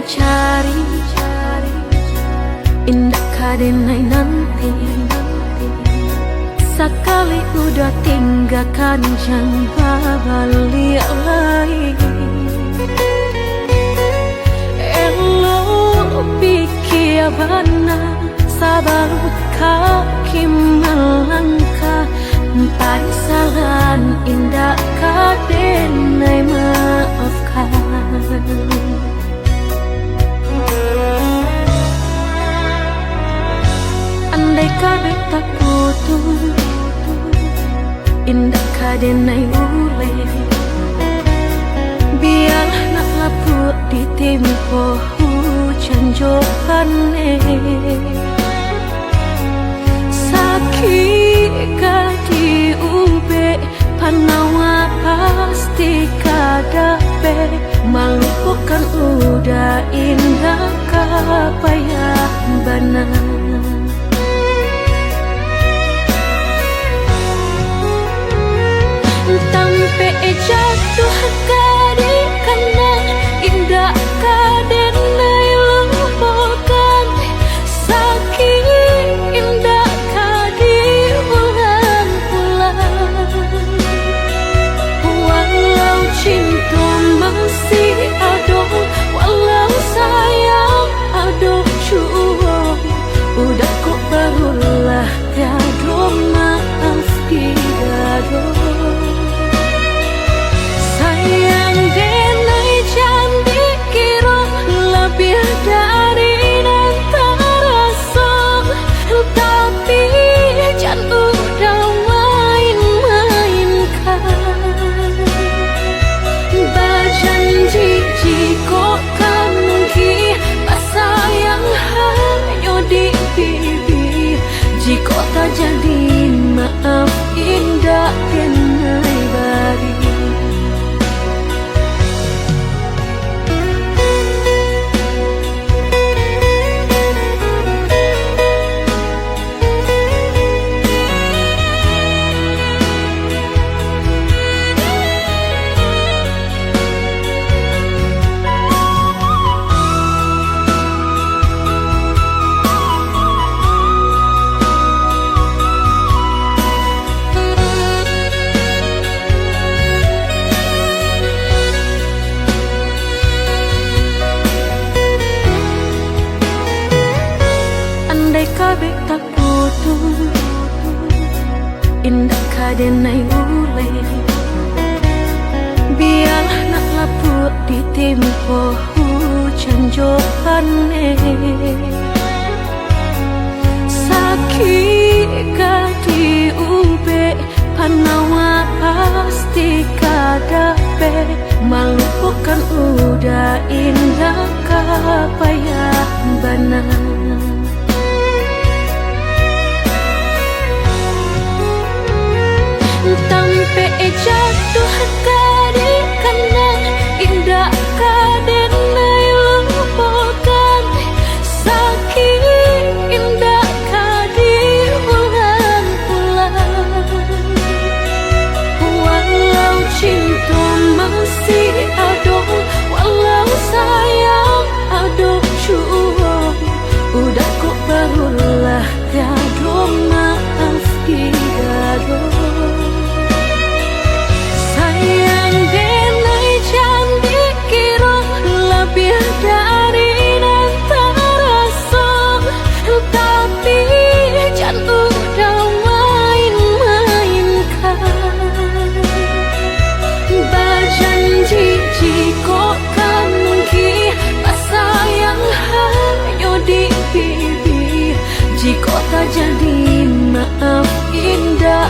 cari indah kadenai nanti. Sekali udah tinggalkan jangan balik lagi. Elo pikir bana sabar kaki melangkah. Parisalan indah kadenai maafkan. Andai kata tak putus, indah kadenai ule. Biar nak laput di tempo hujan johane. Sakit kadi ube panawa pasti kadape. Melupakan udah indah kapayah bana. Tampe jatuh kadi kana indah kadenai lupakan. Sakit indah kadi ulang-ulang. Walau cinta masih ada, walau sayang ada jua. Udah kok barulah tiada maaf tiada. Sayang denai cantik kira lebih dari antara song. Tapi jangan udah main-mainkan. Berjanji jika kamu sayang hanya di bibir. Jika tak jadi maaf indah kenai bari. Andai kabeh tak putus, indah kadenai ule. Biar nak laput di tempo hujan johane. Sakit kadi ube panawa pasti kadape. Melupakan udah indah kapayah bana. Tampe jatuh kadi kana indah kadenai lupakan. Sakit indah kadi ulang-ulang. Walau cinta masih ada, walau sayang ada jua. Udah kok barulah tiada maaf tiada. Sayang denai cantik kira lebih dari antara song. Tapi jangan udah main-mainkan. Berjanji jika kamu sayang hanya di bibir. Jika tak jadi maaf indah